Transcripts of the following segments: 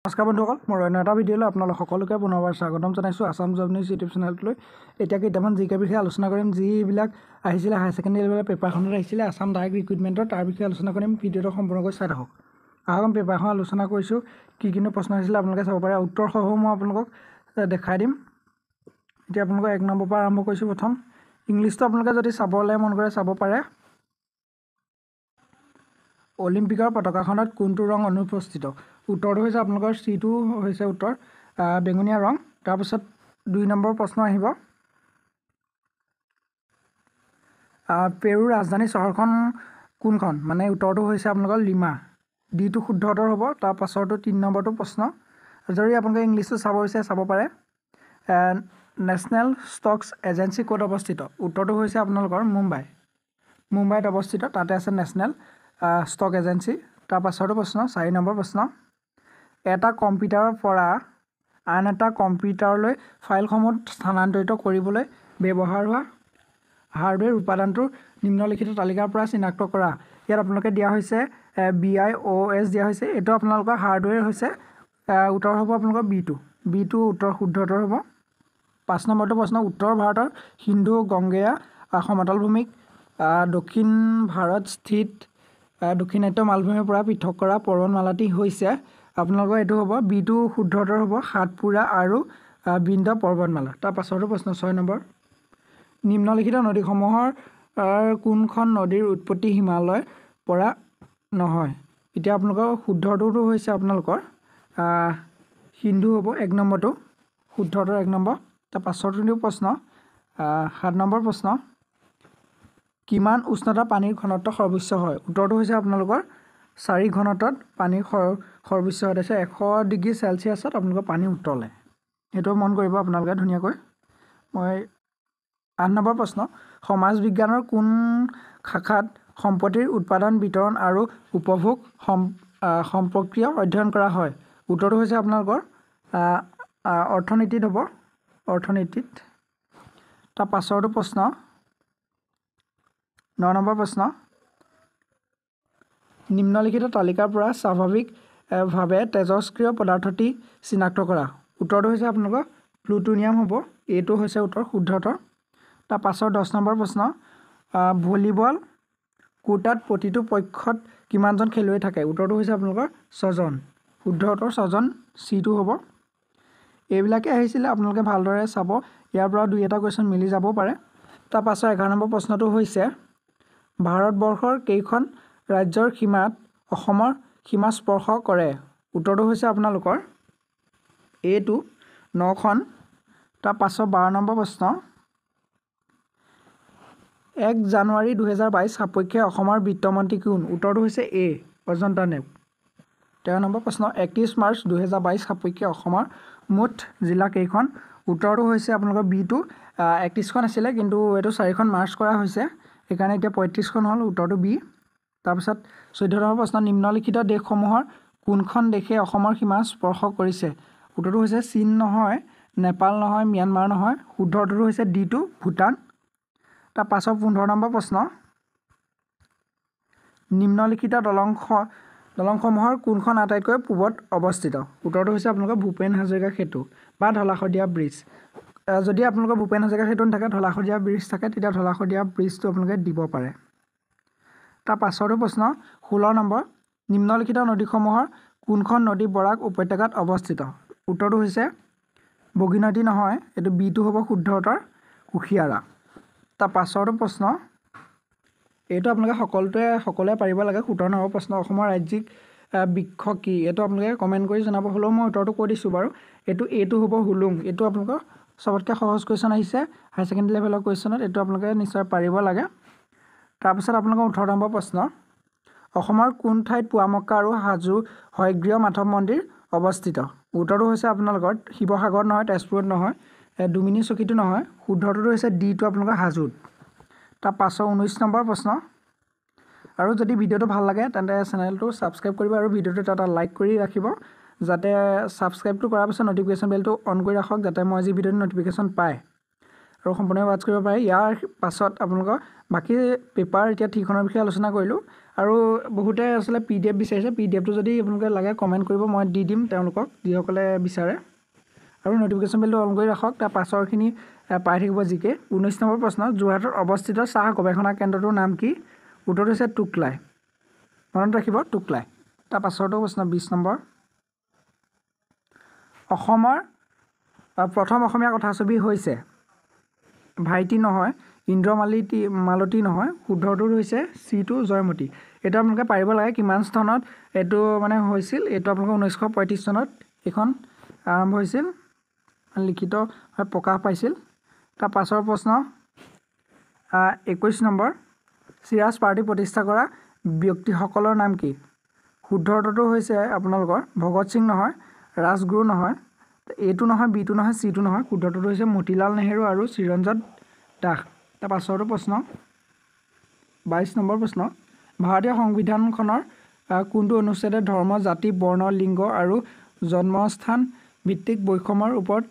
নমস্কাৰ বন্ধুসকল, মই অন্য এটা ভিডিঅ'লৈ আপোনালোক সকলোকে পুনৰবাৰ স্বাগতম জনাইছোঁ আসাম জব নিউজ ইউটিউব চেনেলটোলৈ। এতিয়া কেইটামান জিকে বিষয়ে আলোচনা কৰিম, যিবিলাক আহিছিলে হায়াৰ ছেকেণ্ডেৰী লেভেলৰ পেপাৰখনত আহিছিলে আসাম ডাইৰেক্ট ৰিক্ৰুইটমেণ্টৰ, তাৰ বিষয়ে আলোচনা কৰিম। ভিডিঅ'টো সম্পূৰ্ণকৈ চাই থাকক। আহক পেপাৰখন আলোচনা কৰিছোঁ, কি প্ৰশ্ন আহিছিলে আপোনালোকে চাব পাৰে। উত্তৰসহ মই আপোনালোকক দেখাই দিম। এতিয়া আপোনালোকক 1 নম্বৰৰ পৰা আৰম্ভ কৰিছোঁ। প্ৰথম ইংলিছটো আপোনালোকে যদি চাবলৈ মন কৰে চাব পাৰে। অলিম্পিকৰ পতাকাখনত কোনটো ৰং অনুপস্থিত? উত্তৰটো হৈছে আপোনালোকৰ চিটো হৈছে উত্তৰ, বেঙুনীয়া ৰং। তাৰপিছত 2 নম্বৰ প্ৰশ্ন আহিব। পেৰুৰ ৰাজধানী চহৰখন কোনখন? মানে উত্তৰটো হৈছে আপোনালোকৰ লিমা। ডিটো শুদ্ধ উত্তৰ হ'ব। তাৰ পাছৰটো 3 নম্বৰটো প্ৰশ্ন। যদি আপোনালোকে ইংলিছটো চাব বিচাৰে চাব পাৰে। নেশ্যনেল ষ্টকছ এজেঞ্চি ক'ত অৱস্থিত? উত্তৰটো হৈছে আপোনালোকৰ মুম্বাইত অৱস্থিত, তাতে আছে নেশ্যনেল ষ্টক এজেঞ্চি। তাৰ পাছৰটো প্ৰশ্ন 4 নম্বৰ প্ৰশ্ন। এটা কম্পিউটাৰৰ পৰা আন এটা কম্পিউটাৰলৈ ফাইলসমূহ স্থানান্তৰিত কৰিবলৈ ব্যৱহাৰ হোৱা হাৰ্ডৱেৰ উপাদানটোৰ নিম্নলিখিত তালিকাৰ পৰা চিনাক্ত কৰা। ইয়াত আপোনালোকে দিয়া হৈছে BIOS দিয়া হৈছে। এইটো আপোনালোকৰ হাৰ্ডৱেৰ হৈছে, উত্তৰ হ'ব আপোনালোকৰ বিটো উত্তৰ শুদ্ধ উত্তৰ হ'ব। 5 নম্বৰটো প্ৰশ্ন। উত্তৰ ভাৰতৰ সিন্ধু গংগেয় সমতলভূমিক দক্ষিণ ভাৰত স্থিত দক্ষিণাত্য মালভূমিৰ পৰা পৃথক কৰা পৰ্বতমালাটি হৈছে, আপোনালোকৰ এইটো হ'ব বিটো শুদ্ধ উত্তৰ হ'ব, সাতপুৰা আৰু বিন্ধ্য পৰ্বতমালা। তাৰ পাছৰটো প্ৰশ্ন 6 নম্বৰ। নিম্নলিখিত নদীসমূহৰ কোনখন নদীৰ উৎপত্তি হিমালয়ৰ পৰা নহয়? এতিয়া আপোনালোকৰ শুদ্ধটো হৈছে আপোনালোকৰ সিন্ধু হ'ব, 1 নম্বৰটো শুদ্ধ উত্তৰ 1 নম্বৰ। তাৰ পাছৰটো প্ৰশ্ন 7 নম্বৰ প্ৰশ্ন। কিমান উষ্ণতা পানীৰ ঘনত্ব সৰ্বোচ্চ হয়? উত্তৰটো হৈছে আপোনালোকৰ 4 ঘনত্বত পানীৰ সৰ্বোচ্চ হয়। তাৰপিছত 100 ডিগ্ৰী চেলচিয়াছত আপোনালোকৰ পানী উতলে। সেইটো মন কৰিব আপোনালোকে ধুনীয়াকৈ। মই 8 নম্বৰ প্ৰশ্ন। সমাজ বিজ্ঞানৰ কোন শাখাত সম্পত্তিৰ উৎপাদন, বিতৰণ আৰু উপভোগ সম্পৰ্কীয় অধ্যয়ন কৰা হয়? উত্তৰটো হৈছে আপোনালোকৰ অৰ্থনীতিত হ'ব, অৰ্থনীতিত। তাৰ পাছৰটো প্ৰশ্ন 9 নম্বৰ প্ৰশ্ন। নিম্নলিখিত তালিকাৰ পৰা স্বাভাৱিকভাৱে তেজস্ক্ৰিয় পদাৰ্থটি চিনাক্ত কৰা। উত্তৰটো হৈছে আপোনালোকৰ প্লুটনিয়াম হ'ব, এইটো হৈছে উত্তৰ শুদ্ধ উত্তৰ। তাৰ পাছৰ 10 নম্বৰ প্ৰশ্ন। ভলীবল কোৰ্টত প্ৰতিটো পক্ষত কিমানজন খেলুৱৈ থাকে? উত্তৰটো হৈছে আপোনালোকৰ 6জন, শুদ্ধ উত্তৰ 6জন, চিটো হ'ব। এইবিলাকে আহিছিলে, আপোনালোকে ভালদৰে চাব, ইয়াৰ পৰা 2-এটা কুৱেশ্যন মিলি যাব পাৰে। তাৰ পাছৰ 11 নম্বৰ প্ৰশ্নটো হৈছে ভাৰতবৰ্ষৰ কেইখন ৰাজ্যৰ সীমাত অসমৰ সীমা স্পৰ্শ কৰে? উত্তৰটো হৈছে আপোনালোকৰ এইটো 9খন। তাৰ পাছৰ 12 নম্বৰ প্ৰশ্ন। 1 জানুৱাৰী 2022 সাপেক্ষে অসমৰ বিত্তমন্ত্ৰী কোন? উত্তৰটো হৈছে অজন্তা নেওগ। 13 নম্বৰ প্ৰশ্ন। 31 মাৰ্চ 2022 সাপেক্ষে অসমৰ মুঠ জিলা কেইখন? উত্তৰটো হৈছে আপোনালোকৰ বিটো 31খন আছিলে, কিন্তু এইটো 4খন মাৰ্চ কৰা হৈছে, সেইকাৰণে এতিয়া 35খন হ'ল, উত্তৰটো বি। তাৰপিছত 14 নম্বৰ প্ৰশ্ন। নিম্নলিখিত দেশসমূহৰ কোনখন দেশে অসমৰ সীমা স্পৰ্শ কৰিছে? উত্তৰটো হৈছে চীন নহয়, নেপাল নহয়, ম্যানমাৰ নহয়, শুদ্ধ উত্তৰটো হৈছে ডিটো ভূটান। তাৰ পাছৰ 15 নম্বৰ প্ৰশ্ন। নিম্নলিখিত দলংসমূহৰ কোনখন আটাইতকৈ পূবত অৱস্থিত? উত্তৰটো হৈছে আপোনালোকৰ ভূপেন হাজৰিকা সেতু বা ধলাশদিয়া ব্ৰিজ। যদি আপোনালোকৰ ভূপেন হাজৰিকা সেতু নাথাকে, ধলাশদিয়া ব্ৰিজ থাকে, তেতিয়া ধলাশদিয়া ব্ৰিজটো আপোনালোকে দিব পাৰে। তাৰ পাছৰটো প্ৰশ্ন 16 নম্বৰ। নিম্নলিখিত নদীসমূহৰ কোনখন নদী বৰাক উপত্যকাত অৱস্থিত? উত্তৰটো হৈছে বগীনদী নহয়, এইটো বিটো হ'ব শুদ্ধ উত্তৰ, কুশিয়াৰা। তাৰ পাছৰটো প্ৰশ্ন, এইটো আপোনালোকে সকলোৱে পাৰিব লাগে। 17 নম্বৰ প্ৰশ্ন। অসমৰ ৰাজ্যিক বৃক্ষ কি? এইটো আপোনালোকে কমেণ্ট কৰি জনাব, হ'লেও মই উত্তৰটো কৈ দিছোঁ বাৰু। এইটো হ'ব হুলুং। এইটো আপোনালোকৰ চবতকৈ সহজ কুৱেশ্যন আহিছে হায়াৰ ছেকেণ্ডেৰী লেভেলৰ কুৱেশ্যনত, এইটো আপোনালোকে নিশ্চয় পাৰিব লাগে। তাৰপিছত আপোনালোকৰ 18 নম্বৰ প্ৰশ্ন। অসমৰ কোন ঠাইত পুৱামক্কা আৰু হাজো হয়গ্ৰীৱ মাধৱ মন্দিৰ অৱস্থিত? উত্তৰটো হৈছে আপোনালোকৰ শিৱসাগৰত নহয়, তেজপুৰত নহয়, দুমিনি চকীটো নহয়, শুদ্ধ উত্তৰটো হৈছে ডিটো আপোনালোকৰ হাজোত। তাৰ পাছৰ 19 নম্বৰ প্ৰশ্ন। আৰু যদি ভিডিঅ'টো ভাল লাগে তেন্তে চেনেলটো ছাবস্ক্ৰাইব কৰিব আৰু ভিডিঅ'টো এটা লাইক কৰি ৰাখিব, যাতে ছাবস্ক্ৰাইবটো কৰাৰ পিছত ন'টিফিকেশ্যন বেলটো অন কৰি ৰাখক, যাতে মই যি ভিডিঅ'টো ন'টিফিকেশ্যন পায় আৰু সম্পূৰ্ণভাৱে ৱাটচ কৰিব পাৰে। ইয়াৰ পাছত আপোনালোকৰ বাকী পেপাৰ এতিয়া ঠিকনৰ বিষয়ে আলোচনা কৰিলোঁ, আৰু বহুতে আচলতে PDF বিচাৰিছে PDFটো যদি আপোনালোকে লাগে কমেণ্ট কৰিব মই দি দিম তেওঁলোকক যিসকলে বিচাৰে আৰু নটিফিকেশ্যন বেলটো অন কৰি ৰাখক তাৰ পাছৰখিনি পাই থাকিব জিকে 19 নম্বৰ প্ৰশ্ন যোৰহাটত অৱস্থিত চাহ গৱেষণা কেন্দ্ৰটোৰ নাম কি উত্তৰটো হৈছে টুকলাই মনত ৰাখিব টুকলাই তাৰ পাছৰটো প্ৰশ্ন 20 নম্বৰ অসমৰ প্ৰথম অসমীয়া কথাছবি হৈছে ভাইটি নহয় ইন্দ্ৰমালতী নহয় শুদ্ধটো হৈছে সিটো জয়মতী এটা আপোনালোকে পাৰিব লাগে কিমান স্থানত এটো মানে হৈছিল এটো আপোনালোকে 1935 চনত এখন আৰম্ভ হৈছিল লিখিত প্ৰকাশ পাইছিল তাৰ পাছৰ প্ৰশ্ন 21 নম্বৰ চিৰাজ পাৰ্টি প্ৰতিষ্ঠা কৰা ব্যক্তিসকলৰ নাম কি শুদ্ধটো হৈছে আপোনালোকৰ ভগত সিং নহয় ৰাজগুৰু নহয় এটো নহয় বিটো নহয় সিটো নহয় শুদ্ধটো হৈছে মতিলাল নেহেৰু আৰু চিৰঞ্জন দাস তাৰ পাছৰটো প্ৰশ্ন 22 নম্বৰ প্ৰশ্ন ভাৰতীয় সংবিধানখনৰ কোনটো অনুচ্ছেদে ধৰ্ম জাতি বৰ্ণ লিংগ আৰু জন্মস্থান ভিত্তিক বৈষম্যৰ ওপৰত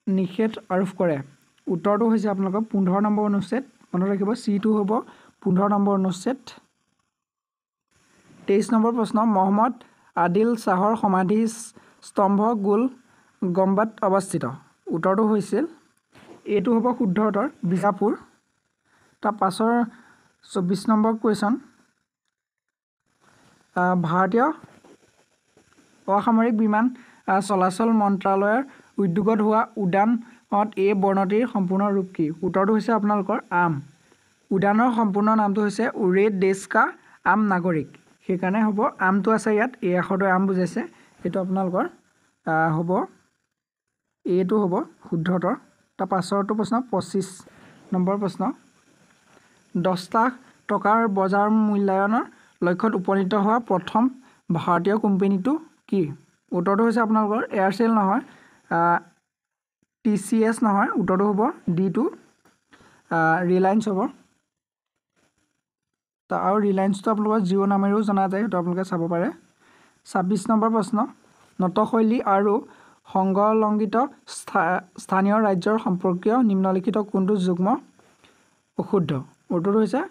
নিষেধ আৰোপ কৰে উত্তৰটো হৈছে আপোনালোকৰ 15 নম্বৰ অনুচ্ছেদ মনত ৰাখিব সিটো হ'ব 15 নম্বৰ অনুচ্ছেদ 23 নম্বৰ প্ৰশ্ন মহম্মদ আদিল শাহৰ সমাধি স্তম্ভ গোল গম্বাত অৱস্থিত উত্তৰটো হৈছিল এটো হ'ব শুদ্ধ উত্তৰ বিজাপুৰ তাৰ পাছৰ 24 নম্বৰ কুৱেশ্যন ভাৰতীয় অসামৰিক বিমান চলাচল মন্ত্ৰালয়ৰ উদ্যোগত হোৱা উডানত এই বৰ্ণটিৰ সম্পূৰ্ণ ৰূপ কি উত্তৰটো হৈছে আপোনালোকৰ আম উডানৰ সম্পূৰ্ণ নামটো হৈছে উৰে দেশ কা আম নাগৰিক সেইকাৰণে হ'ব আমটো আছে ইয়াত এই আখৰটো আম বুজাইছে এইটো আপোনালোকৰ হ'ব এইটো হ'ব শুদ্ধতৰ তাৰ পাছৰটো প্ৰশ্ন 25 নম্বৰ প্ৰশ্ন 10 লাখ টকাৰ বজাৰ মূল্যায়নৰ লক্ষ্যত উপনীত হোৱা প্ৰথম ভাৰতীয় কোম্পানীটো কি উত্তৰটো হৈছে আপোনালোকৰ এয়াৰচেল নহয় TCS নহয় উত্তৰটো হ'ব D2 ৰিলায়েন্স হ'ব তা আৰু ৰিলায়েন্সটো আপোনালোকৰ জিঅ' নামেৰেও জনা যায় সেইটো আপোনালোকে চাব পাৰে 26 নম্বৰ প্ৰশ্ন নটশৈলী আৰু সংগলংগিত স্থানীয় ৰাজ্যৰ সম্পৰ্কীয় নিম্নলিখিত কোনটো যুগ্ম অশুদ্ধ উত্তৰটো হৈছে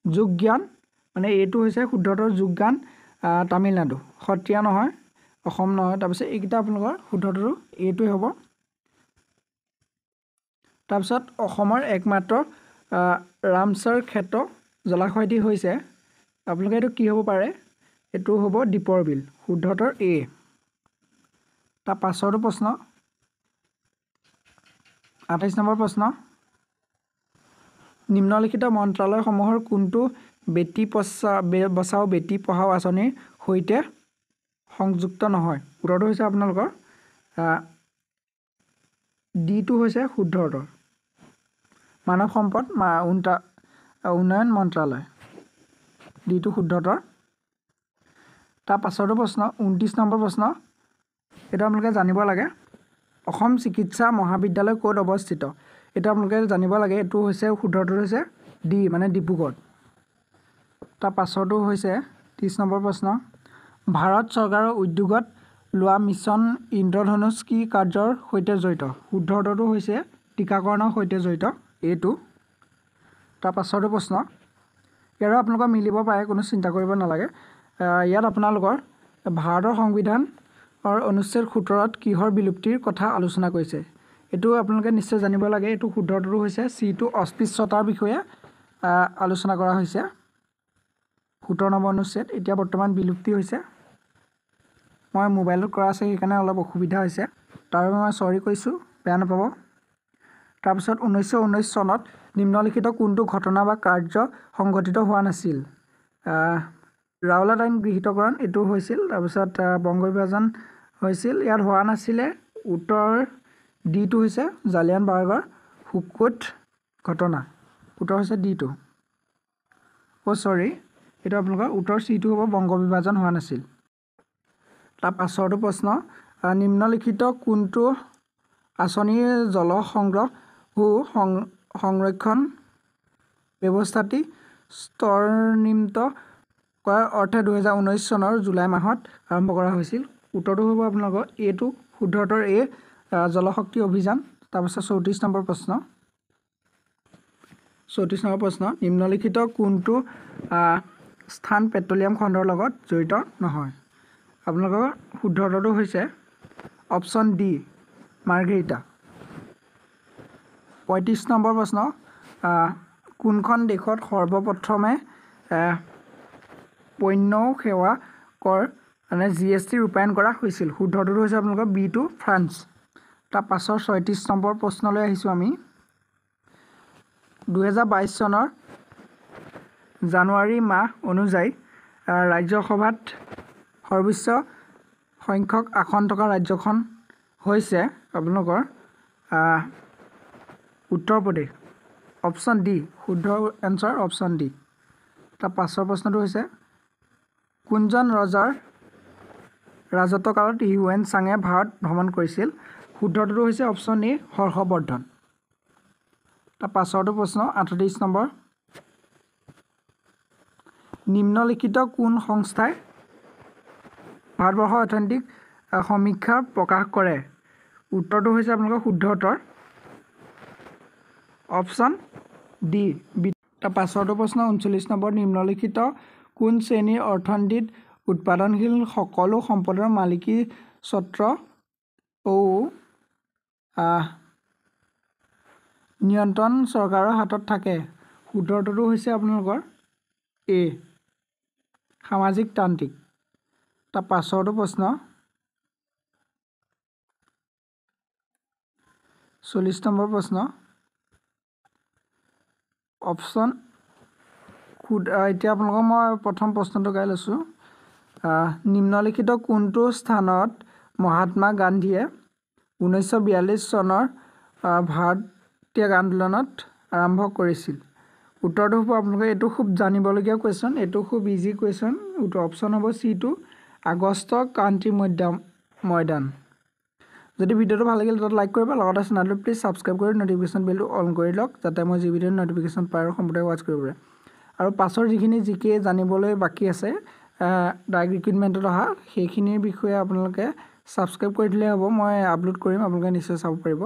যোগজ্ঞান মানে এইটো হৈছে শুদ্ধতৰ যোগজ্ঞান তামিলনাডু সত্ৰীয়া নহয় অসম নহয় তাৰপিছত এইকেইটা আপোনালোকৰ শুদ্ধটো এইটোৱে হ'ব তাৰপিছত অসমৰ একমাত্ৰ ৰামছৰ ক্ষেত্ৰ জলাশয়টি হৈছে আপোনালোকে এইটো কি হ'ব পাৰে এইটো হ'ব দীপৰ বিল শুদ্ধতৰ এ তাৰ পাছৰটো প্ৰশ্ন 28 নম্বৰ প্ৰশ্ন নিম্নলিখিত মন্ত্ৰালয়সমূহৰ কোনটো বেটি বচাও বেটি পঢ়াও আঁচনিৰ সৈতে সংযুক্ত নহয় উত্তৰটো হৈছে আপোনালোকৰ ডিটো হৈছে শুদ্ধ উত্তৰ মানৱ সম্পদ উন্নয়ন মন্ত্ৰালয় ডিটো শুদ্ধ উত্তৰ তাৰ পাছৰটো প্ৰশ্ন 29 নম্বৰ প্ৰশ্ন এটা আপোনালোকে জানিব লাগে অসম চিকিৎসা মহাবিদ্যালয় ক'ত অৱস্থিত এটা আপোনালোকে জানিব লাগে এইটো হৈছে শুদ্ধটো হৈছে ডি মানে ডিব্ৰুগড় তাৰ পাছৰটো হৈছে 30 নম্বৰ প্ৰশ্ন ভাৰত চৰকাৰৰ উদ্যোগত লোৱা মিছন ইন্দ্ৰধনুষ কি কাৰ্যৰ সৈতে জড়িত শুদ্ধটো হৈছে টিকাকৰণৰ সৈতে জড়িত এইটো তাৰ পাছৰটো প্ৰশ্ন ইয়াৰো আপোনালোকৰ মিলিব পাৰে কোনো চিন্তা কৰিব নালাগে ইয়াত আপোনালোকৰ ভাৰতৰ সংবিধান অনুচ্ছেদ 17ত কিহৰ বিলুপ্তিৰ কথা আলোচনা কৰিছে এইটো আপোনালোকে নিশ্চয় জানিব লাগে এইটো শুদ্ধটো হৈছে সিটো অস্পৃশ্যতাৰ বিষয়ে আলোচনা কৰা হৈছে 17 নম্বৰ অনুচ্ছেদ এতিয়া বৰ্তমান বিলুপ্তি হৈছে মই মোবাইলত কৰা আছে সেইকাৰণে অলপ অসুবিধা হৈছে তাৰ মই সৰি কৈছোঁ বেয়া নাপাব তাৰপিছত 1919 চনত নিম্নলিখিত কোনটো ঘটনা বা কাৰ্য সংঘটিত হোৱা নাছিল ৰাওলাট আইন গৃহীতকৰণ এইটো হৈছিল তাৰপিছত বংগ বিভাজন হৈছিল ইয়াত হোৱা নাছিলে উত্তৰ ডিটো হৈছে জালিয়ানবাগৰ হুকুত ঘটনা উত্তৰ হৈছে ডিটো সৰি এইটো আপোনালোকৰ উত্তৰ সিটো হ'ব বংগ বিভাজন হোৱা নাছিল তাৰ পাছৰটো প্ৰশ্ন নিম্নলিখিত কোনটো আঁচনিৰ জল সংগ্ৰহ সংৰক্ষণ ব্যৱস্থাটি স্তৰনিৰ্মিত কৰাৰ অৰ্থে 2019 চনৰ জুলাই মাহত আৰম্ভ কৰা হৈছিল উত্তৰটো হ'ব আপোনালোকৰ এইটো শুদ্ধতৰ এ জলশক্তি অভিযান তাৰপিছত 34 নম্বৰ প্ৰশ্ন 34 নম্বৰ প্ৰশ্ন নিম্নলিখিত কোনটো স্থান পেট্ৰলিয়াম খণ্ডৰ লগত জড়িত নহয় আপোনালোকৰ শুদ্ধ উত্তৰটো হৈছে অপশ্যন ডি মাৰ্ঘেৰিটা 35 নম্বৰ প্ৰশ্ন কোনখন দেশত সৰ্বপ্ৰথমে পণ্য সেৱা কৰ মানে GST ৰূপায়ণ কৰা হৈছিল শুদ্ধ উত্তৰটো হৈছে আপোনালোকৰ বি টু ফ্ৰান্স তাৰ পাছৰ 36 নম্বৰ প্ৰশ্নলৈ আহিছোঁ আমি 2022 চনৰ জানুৱাৰী মাহ অনুযায়ী ৰাজ্যসভাত সৰ্বোচ্চ সংখ্যক আসন থকা ৰাজ্যখন হৈছে আপোনালোকৰ উত্তৰ প্ৰদেশ অপশ্যন ডি শুদ্ধ এনচাৰ অপশ্যন ডি তাৰ পাছৰ প্ৰশ্নটো হৈছে কোনজন ৰজাৰ ৰাজত্বকালত হিউৱেন চাঙে ভাৰত ভ্ৰমণ কৰিছিল শুদ্ধটো হৈছে অপশ্যন এ হৰ্ষবৰ্ধন তাৰ পাছৰটো প্ৰশ্ন 38 নম্বৰ নিম্নলিখিত কোন সংস্থাই ভাৰতবৰ্ষৰ অৰ্থনৈতিক সমীক্ষা প্ৰকাশ কৰে উত্তৰটো হৈছে আপোনালোকৰ শুদ্ধ উত্তৰ অপশ্যন ডি তাৰ পাছৰটো প্ৰশ্ন 39 নম্বৰ নিম্নলিখিত কোন শ্ৰেণীৰ অৰ্থনীতিত উৎপাদনশীল সকলো সম্পদৰ মালিকী স্বত্ব নিয়ন্ত্ৰণ চৰকাৰৰ হাতত থাকে শুদ্ধ উত্তৰটো হৈছে আপোনালোকৰ এ সামাজিক তান্ত্ৰিক তাৰ পাছৰটো প্ৰশ্ন 40 নম্বৰ প্ৰশ্ন অপশ্যন এতিয়া আপোনালোকক মই প্ৰথম প্ৰশ্নটো গাই লৈছোঁ নিম্নলিখিত কোনটো স্থানত মহাত্মা গান্ধীয়ে 1942 চনৰ ভাৰত ত্যাগ আন্দোলনত আৰম্ভ কৰিছিল উত্তৰটো হ'ব আপোনালোকে এইটো খুব জানিবলগীয়া কুৱেশ্যন এইটো খুব ইজি কুৱেশ্যন অপশ্যন হ'ব চি টু আগষ্ট ক্ৰান্তি ময়দান যদি ভিডিঅ'টো ভাল লাগিল তাত লাইক কৰিবা লগতে চেনেলটো প্লিজ ছাবস্ক্ৰাইব কৰি ন'টিফিকেশ্যন বেলটো অন কৰি লওক যাতে মই যি ভিডিঅ'ৰ ন'টিফিকেশ্যন পাই আৰু সম্পূৰ্ণ ৱাচ কৰিব পাৰে আৰু পাছৰ যিখিনি জিকে জানিবলৈ বাকী আছে ডাইৰেক্ট ৰিক্ৰুইটমেণ্টত অহা সেইখিনিৰ বিষয়ে আপোনালোকে ছাবস্ক্ৰাইব কৰি দিলে হ'ব মই আপলোড কৰিম আপোনালোকে নিশ্চয় চাব পাৰিব